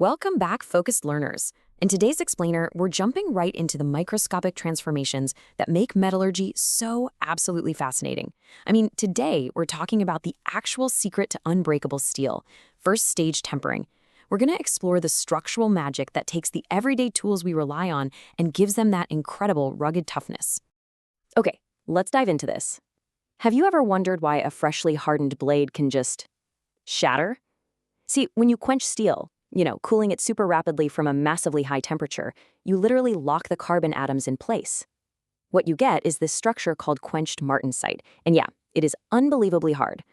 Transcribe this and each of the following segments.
Welcome back, focused learners. In today's explainer, we're jumping right into the microscopic transformations that make metallurgy so absolutely fascinating. I mean, today we're talking about the actual secret to unbreakable steel, first stage tempering. We're going to explore the structural magic that takes the everyday tools we rely on and gives them that incredible rugged toughness. Okay, let's dive into this. Have you ever wondered why a freshly hardened blade can just shatter? See, when you quench steel, cooling it super rapidly from a massively high temperature, you literally lock the carbon atoms in place. What you get is this structure called quenched martensite, and yeah, it is unbelievably hard.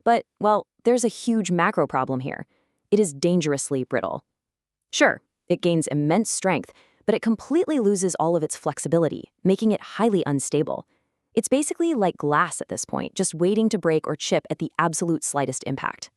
But, well, there's a huge macro problem here. It is dangerously brittle. Sure, it gains immense strength, but it completely loses all of its flexibility, making it highly unstable. It's basically like glass at this point, just waiting to break or chip at the absolute slightest impact.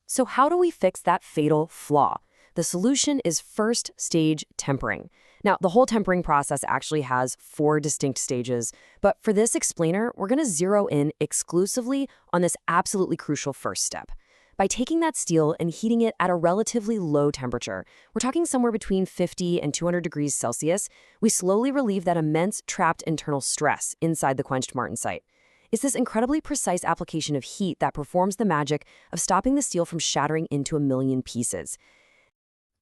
So how do we fix that fatal flaw? The solution is first stage tempering. Now, the whole tempering process actually has 4 distinct stages, but for this explainer, we're going to zero in exclusively on this absolutely crucial first step. By taking that steel and heating it at a relatively low temperature, we're talking somewhere between 50 and 200 degrees Celsius, we slowly relieve that immense trapped internal stress inside the quenched martensite. It's this incredibly precise application of heat that performs the magic of stopping the steel from shattering into a million pieces.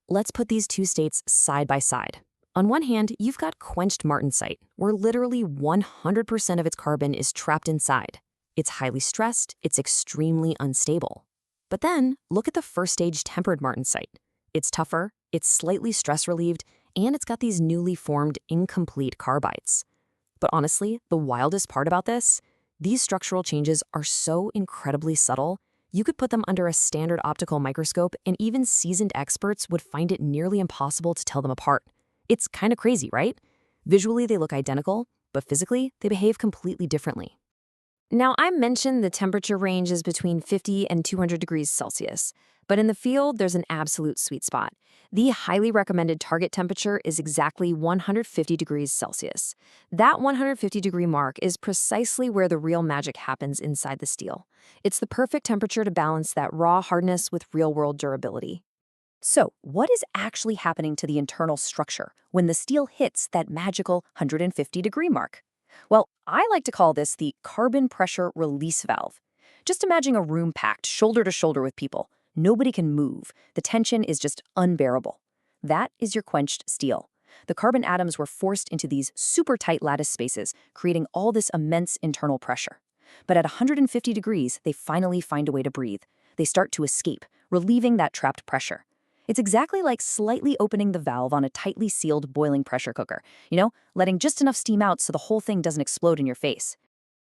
Let's put these two states side by side. On one hand, you've got quenched martensite, where literally 100% of its carbon is trapped inside. It's highly stressed, it's extremely unstable. But then, look at the first stage tempered martensite. It's tougher, it's slightly stress-relieved, and it's got these newly formed incomplete carbides. But honestly, the wildest part about this? These structural changes are so incredibly subtle, you could put them under a standard optical microscope and even seasoned experts would find it nearly impossible to tell them apart. It's kind of crazy, right? Visually, they look identical, but physically, they behave completely differently. Now, I mentioned the temperature range is between 50 and 200 degrees Celsius, but in the field, there's an absolute sweet spot. The highly recommended target temperature is exactly 150 degrees Celsius. That 150-degree mark is precisely where the real magic happens inside the steel. It's the perfect temperature to balance that raw hardness with real-world durability. So, what is actually happening to the internal structure when the steel hits that magical 150-degree mark? Well, I like to call this the carbon pressure release valve. Just imagine a room packed shoulder to shoulder with people. Nobody can move. The tension is just unbearable. That is your quenched steel. The carbon atoms were forced into these super tight lattice spaces, creating all this immense internal pressure. But at 150 degrees, they finally find a way to breathe. They start to escape, relieving that trapped pressure. It's exactly like slightly opening the valve on a tightly sealed boiling pressure cooker, letting just enough steam out so the whole thing doesn't explode in your face.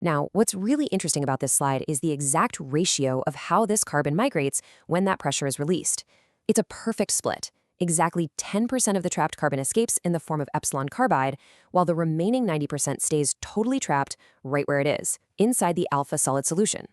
Now, what's really interesting about this slide is the exact ratio of how this carbon migrates when that pressure is released. It's a perfect split. Exactly 10% of the trapped carbon escapes in the form of Epsilon Carbide, while the remaining 90% stays totally trapped right where it is, inside the alpha solid solution.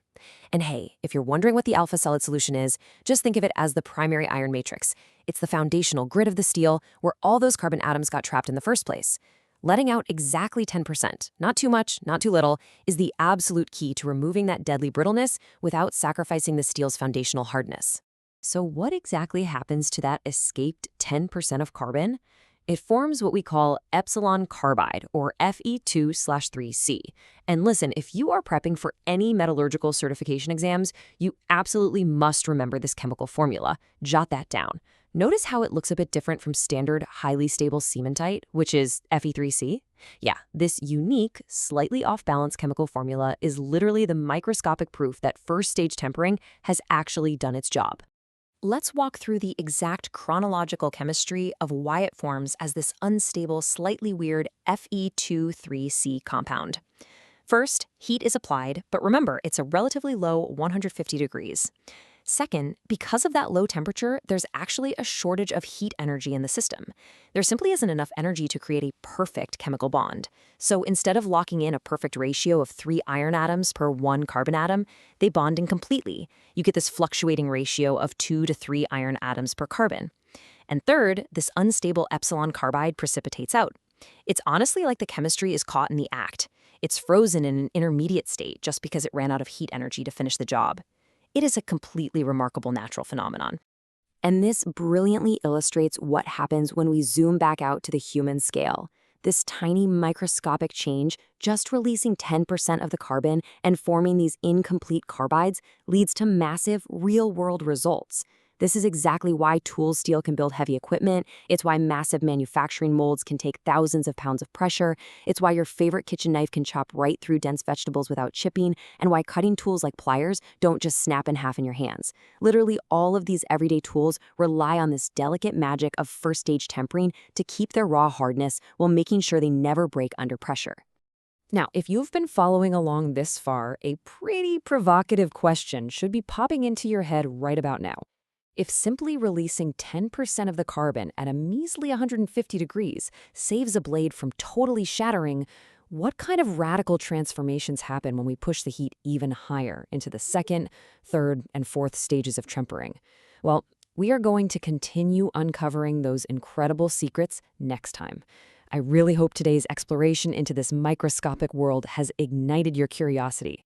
And hey, if you're wondering what the alpha solid solution is, just think of it as the primary iron matrix. It's the foundational grid of the steel where all those carbon atoms got trapped in the first place. Letting out exactly 10%, not too much, not too little, is the absolute key to removing that deadly brittleness without sacrificing the steel's foundational hardness. So what exactly happens to that escaped 10% of carbon? It forms what we call Epsilon Carbide, or Fe2/3C. And listen, if you are prepping for any metallurgical certification exams, you absolutely must remember this chemical formula. Jot that down. Notice how it looks a bit different from standard highly stable cementite, which is Fe3C? Yeah, this unique, slightly off-balance chemical formula is literally the microscopic proof that first-stage tempering has actually done its job. Let's walk through the exact chronological chemistry of why it forms as this unstable, slightly weird Fe2/3C compound. First, heat is applied, but remember, it's a relatively low 150 degrees. Second, because of that low temperature, there's actually a shortage of heat energy in the system. There simply isn't enough energy to create a perfect chemical bond. So instead of locking in a perfect ratio of 3 iron atoms per 1 carbon atom, they bond incompletely. You get this fluctuating ratio of 2 to 3 iron atoms per carbon. And third, this unstable Epsilon Carbide precipitates out. It's honestly like the chemistry is caught in the act. It's frozen in an intermediate state just because it ran out of heat energy to finish the job. It is a completely remarkable natural phenomenon. And this brilliantly illustrates what happens when we zoom back out to the human scale. This tiny microscopic change, just releasing 10% of the carbon and forming these incomplete carbides, leads to massive, real-world results. This is exactly why tool steel can build heavy equipment. It's why massive manufacturing molds can take thousands of pounds of pressure. It's why your favorite kitchen knife can chop right through dense vegetables without chipping, and why cutting tools like pliers don't just snap in half in your hands. Literally, all of these everyday tools rely on this delicate magic of first-stage tempering to keep their raw hardness while making sure they never break under pressure. Now, if you've been following along this far, a pretty provocative question should be popping into your head right about now. If simply releasing 10% of the carbon at a measly 150 degrees saves a blade from totally shattering, what kind of radical transformations happen when we push the heat even higher into the second, third, and fourth stages of tempering? Well, we are going to continue uncovering those incredible secrets next time. I really hope today's exploration into this microscopic world has ignited your curiosity.